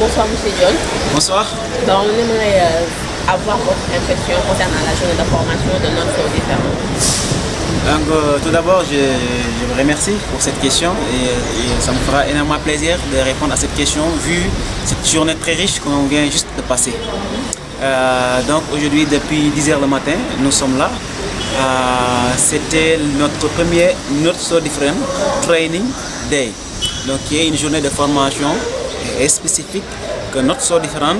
Bonsoir, Monsieur John. Bonsoir. Donc, on aimerait avoir votre impression concernant la journée de formation de notre différent. Donc, tout d'abord, je vous remercie pour cette question et ça me fera énormément plaisir de répondre à cette question vu cette journée très riche qu'on vient juste de passer. Donc aujourd'hui, depuis 10 h le matin, nous sommes là. C'était notre premier Not So Different Training Day, donc qui est une journée de formation spécifique que Not So Different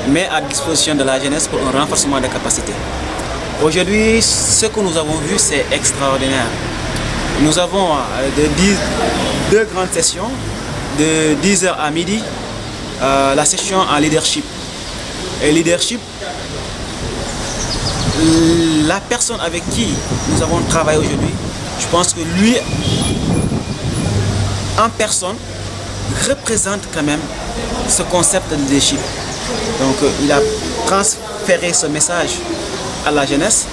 met à disposition de la jeunesse pour un renforcement des capacités. Aujourd'hui, ce que nous avons vu, c'est extraordinaire. Nous avons deux grandes sessions, de 10 h à midi, la session en leadership. Et leadership, la personne avec qui nous avons travaillé aujourd'hui, je pense que lui, en personne, représente quand même ce concept de leadership. Donc il a transféré ce message à la jeunesse.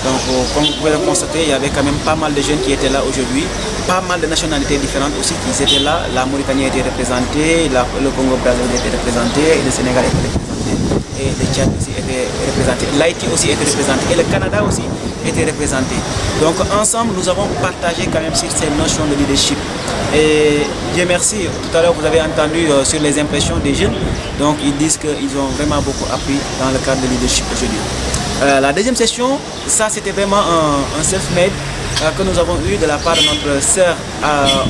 Donc comme vous pouvez le constater, il y avait quand même pas mal de jeunes qui étaient là aujourd'hui, pas mal de nationalités différentes aussi qui étaient là. La Mauritanie était représentée, le Congo-Brazzaville était représenté, et le Sénégal était représenté, et le Tchad aussi était représenté, l'Haïti aussi était représenté, et le Canada aussi était représenté. Donc ensemble, nous avons partagé quand même sur ces notions de leadership. Et Dieu merci, tout à l'heure vous avez entendu sur les impressions des jeunes, donc ils disent qu'ils ont vraiment beaucoup appris dans le cadre de leadership aujourd'hui. La deuxième session, ça c'était vraiment un self-made que nous avons eu de la part de notre sœur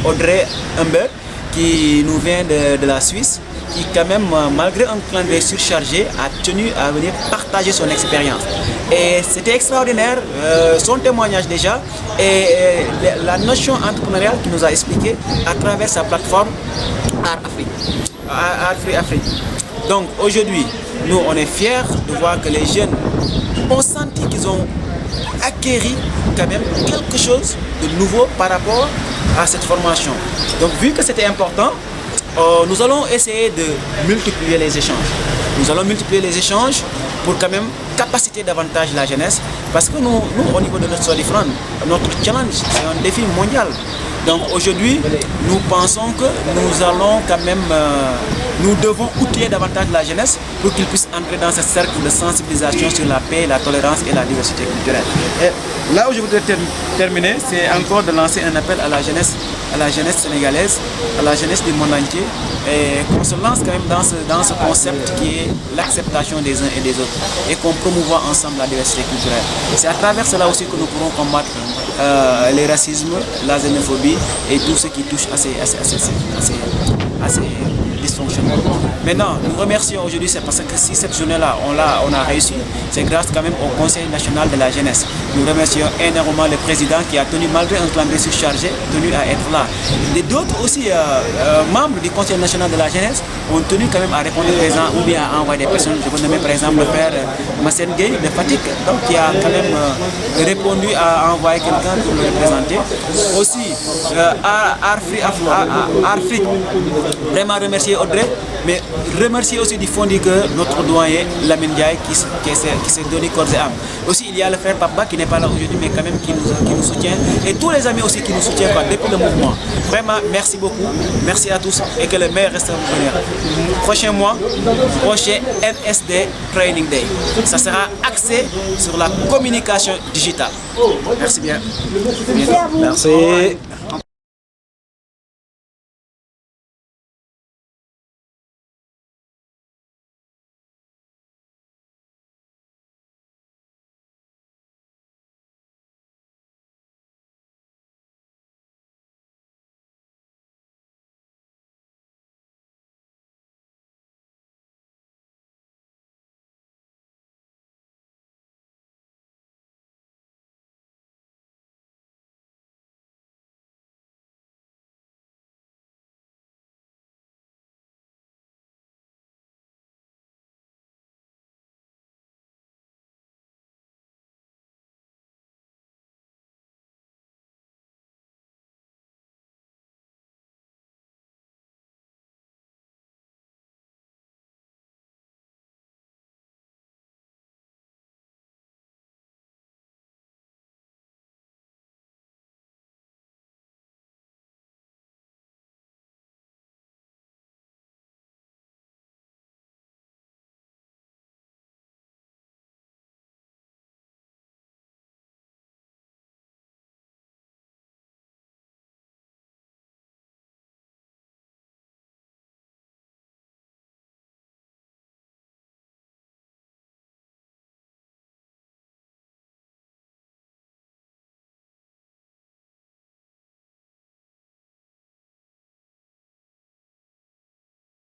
Audrey Humber, qui nous vient de la Suisse, qui quand même, malgré un calendrier surchargé, a tenu à venir partager son expérience. Et c'était extraordinaire, son témoignage déjà, et la notion entrepreneuriale qu'il nous a expliqué à travers sa plateforme Art Free Afrique. Donc aujourd'hui, nous on est fiers de voir que les jeunes ont senti qu'ils ont acquéri quand même quelque chose de nouveau par rapport à cette formation. Donc vu que c'était important, nous allons essayer de multiplier les échanges. Nous allons multiplier les échanges pour quand même capaciter davantage la jeunesse, parce que nous au niveau de notre So Different, notre challenge, c'est un défi mondial. Donc aujourd'hui, nous pensons que nous allons quand même, nous devons outiller davantage la jeunesse pour qu'ils puissent entrer dans ce cercle de sensibilisation sur la paix, la tolérance et la diversité culturelle. Et là où je voudrais terminer, c'est encore de lancer un appel à la jeunesse sénégalaise, à la jeunesse du monde entier, et qu'on se lance quand même dans ce concept qui est l'acceptation des uns et des autres, et qu'on promouvoit ensemble la diversité culturelle. C'est à travers cela aussi que nous pourrons combattre les racismes, la xénophobie et tout ce qui touche à ces dysfonctionnements. Maintenant, nous remercions aujourd'hui, c'est parce que si cette journée-là, on a réussi, c'est grâce quand même au Conseil national de la jeunesse. Nous remercions énormément le président qui a tenu, malgré un calendrier surchargé, tenu à être là. Et d'autres aussi membres du Conseil national de la jeunesse ont tenu quand même à répondre présent ou bien à envoyer des personnes. Je vous nommer par exemple le père Massen Gueye de Fatick, donc qui a quand même répondu à envoyer quelqu'un pour le représenter. Aussi, Arfrique, vraiment remercier Audrey, mais remercier aussi du fond du cœur notre doyen Lamine Ndiaye qui s'est donné corps et âme. Aussi, il y a le frère Papa qui n'est pas là aujourd'hui, mais quand même qui nous soutient, et tous les amis aussi qui nous soutiennent depuis le mouvement. Vraiment, merci beaucoup, merci à tous, et que le meilleur reste à venir. Prochain mois, prochain NSD Training Day. Ça sera axé sur la communication digitale. Merci bien. Merci.